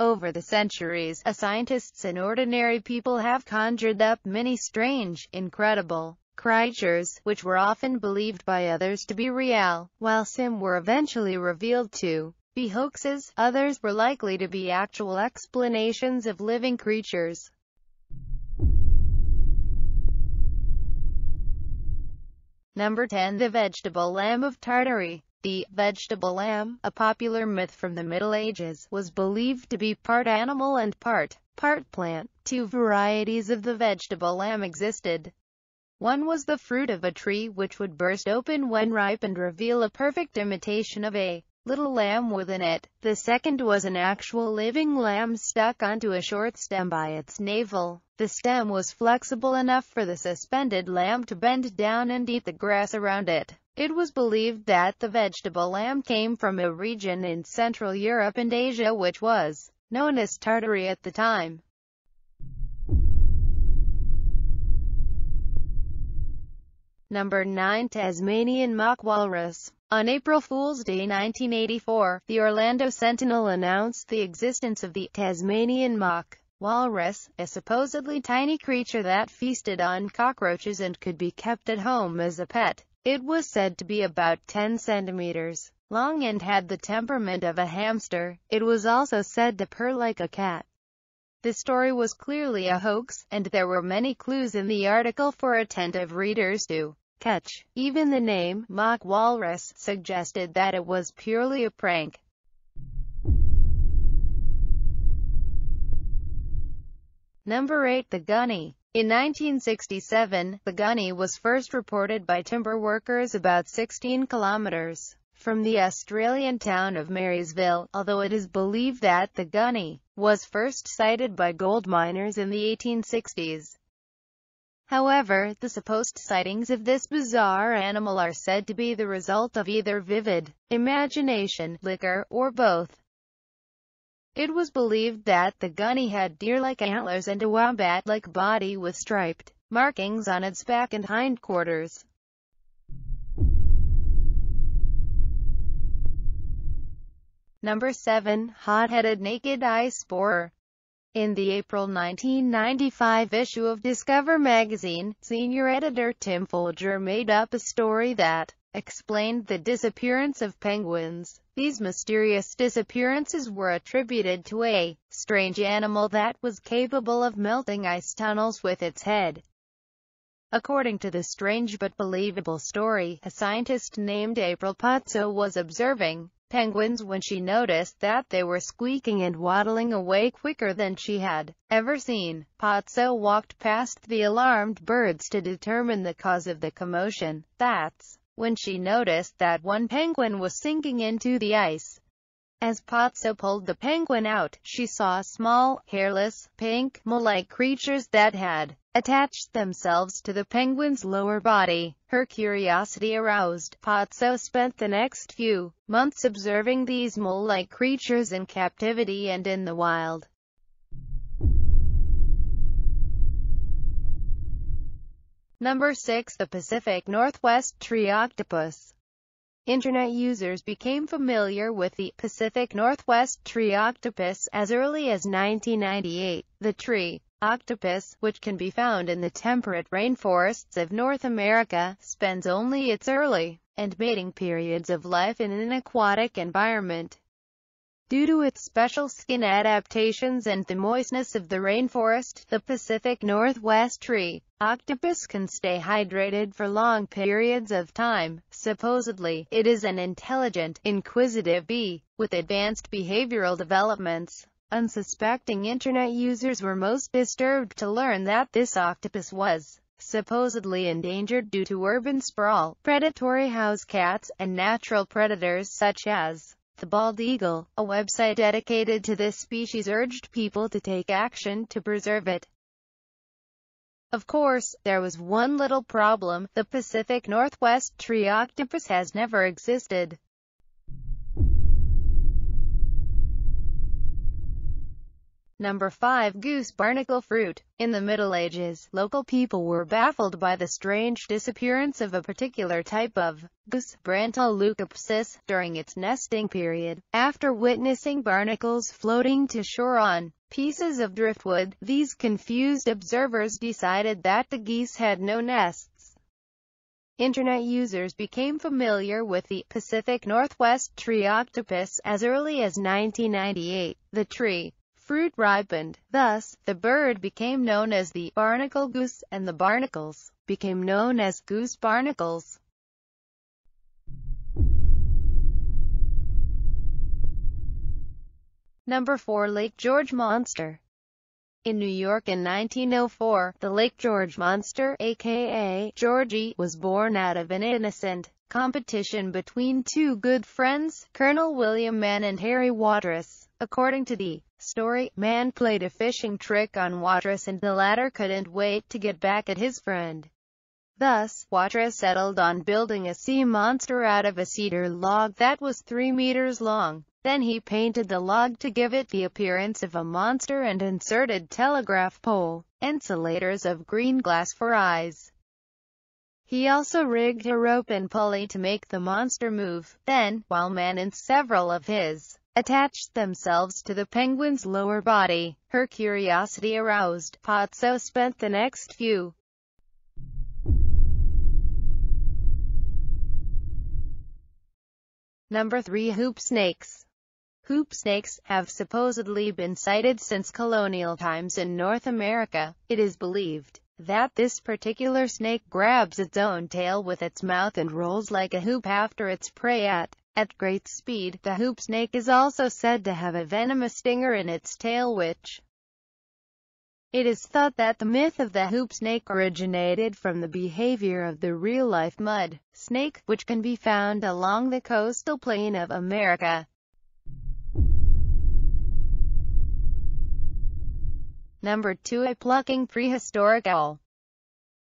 Over the centuries, scientists and ordinary people have conjured up many strange, incredible creatures, which were often believed by others to be real, while some were eventually revealed to be hoaxes. Others were likely to be actual explanations of living creatures. Number 10. The vegetable lamb of Tartary. The vegetable lamb, a popular myth from the Middle Ages, was believed to be part animal and part plant. Two varieties of the vegetable lamb existed. One was the fruit of a tree which would burst open when ripe and reveal a perfect imitation of a little lamb within it. The second was an actual living lamb stuck onto a short stem by its navel. The stem was flexible enough for the suspended lamb to bend down and eat the grass around it. It was believed that the vegetable lamb came from a region in Central Europe and Asia which was known as Tartary at the time. Number 9. Tasmanian mock walrus. On April Fool's Day 1984, the Orlando Sentinel announced the existence of the Tasmanian mock walrus, a supposedly tiny creature that feasted on cockroaches and could be kept at home as a pet. It was said to be about 10 centimeters long and had the temperament of a hamster. It was also said to purr like a cat. The story was clearly a hoax, and there were many clues in the article for attentive readers to catch. Even the name, mock walrus, suggested that it was purely a prank. Number 8. The Gunny. In 1967, the Gunny was first reported by timber workers about 16 kilometers from the Australian town of Marysville, although it is believed that the Gunny was first sighted by gold miners in the 1860s. However, the supposed sightings of this bizarre animal are said to be the result of either vivid imagination, liquor, or both. It was believed that the Gunny had deer-like antlers and a wombat-like body with striped markings on its back and hindquarters. Number 7. Hotheaded naked ice borer. In the April 1995 issue of Discover magazine, senior editor Tim Folger made up a story that explained the disappearance of penguins. These mysterious disappearances were attributed to a strange animal that was capable of melting ice tunnels with its head. According to the strange but believable story, a scientist named April Pozzo was observing penguins when she noticed that they were squeaking and waddling away quicker than she had ever seen. Pozzo walked past the alarmed birds to determine the cause of the commotion. That's when she noticed that one penguin was sinking into the ice. As Pozzo pulled the penguin out, she saw small, hairless, pink, mole-like creatures that had attached themselves to the penguin's lower body. Her curiosity aroused, Pozzo spent the next few months observing these mole-like creatures in captivity and in the wild. Number 6. The Pacific Northwest tree octopus. Internet users became familiar with the Pacific Northwest tree octopus as early as 1998. The tree octopus, which can be found in the temperate rainforests of North America, spends only its early and mating periods of life in an aquatic environment. Due to its special skin adaptations and the moistness of the rainforest, the Pacific Northwest tree octopus can stay hydrated for long periods of time. Supposedly, it is an intelligent, inquisitive bee, with advanced behavioral developments. Unsuspecting internet users were most disturbed to learn that this octopus was supposedly endangered due to urban sprawl, predatory house cats, and natural predators such as the bald eagle. A website dedicated to this species urged people to take action to preserve it. Of course, there was one little problem: the Pacific Northwest tree octopus has never existed. Number 5. Goose barnacle fruit. In the Middle Ages, local people were baffled by the strange disappearance of a particular type of goose, Brantoleucopsis, during its nesting period. After witnessing barnacles floating to shore on pieces of driftwood, these confused observers decided that the geese had no nests. Internet users became familiar with the Pacific Northwest tree octopus as early as 1998. The tree fruit ripened. Thus, the bird became known as the barnacle goose, and the barnacles became known as goose barnacles. Number 4. Lake George monster. In New York in 1904, the Lake George monster, aka Georgie, was born out of an innocent competition between two good friends, Colonel William Mann and Harry Walrus. According to the story, Mann played a fishing trick on Walrus and the latter couldn't wait to get back at his friend. Thus, Walrus settled on building a sea monster out of a cedar log that was 3 meters long. Then he painted the log to give it the appearance of a monster and inserted telegraph pole insulators of green glass for eyes. He also rigged a rope and pulley to make the monster move. Then, while Mann and several of his attached themselves to the penguin's lower body, her curiosity aroused, Potso spent the next few Number 3. Hoop snakes. Hoop snakes have supposedly been sighted since colonial times in North America. It is believed that this particular snake grabs its own tail with its mouth and rolls like a hoop after its prey at great speed. The hoop snake is also said to have a venomous stinger in its tail, which it is thought that the myth of the hoop snake originated from the behavior of the real-life mud snake, which can be found along the coastal plain of America. Number 2. A Plucking Prehistorical.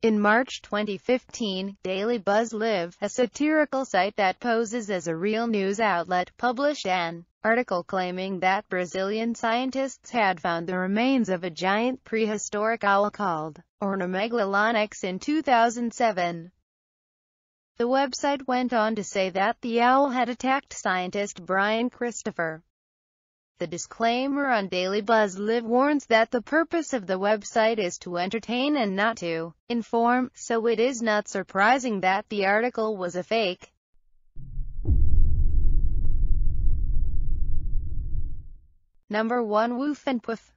In March 2015, Daily Buzz Live, a satirical site that poses as a real news outlet, published an article claiming that Brazilian scientists had found the remains of a giant prehistoric owl called Ornomegalonyx in 2007. The website went on to say that the owl had attacked scientist Brian Christopher. The disclaimer on Daily Buzz Live warns that the purpose of the website is to entertain and not to inform, so it is not surprising that the article was a fake. Number 1. Woof and Poof.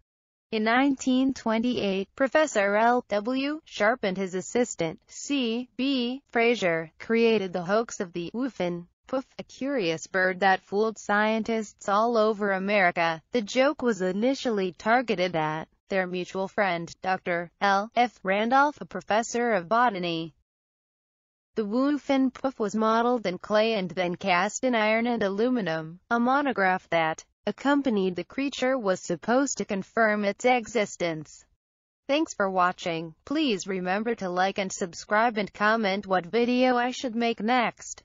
In 1928, Professor L.W. Sharp and his assistant, C.B. Fraser, created the hoax of the woof and poof, a curious bird that fooled scientists all over America. The joke was initially targeted at their mutual friend, Dr. L. F. Randolph, a professor of botany. The woof and poof was modeled in clay and then cast in iron and aluminum. A monograph that accompanied the creature was supposed to confirm its existence. Thanks for watching. Please remember to like and subscribe and comment what video I should make next.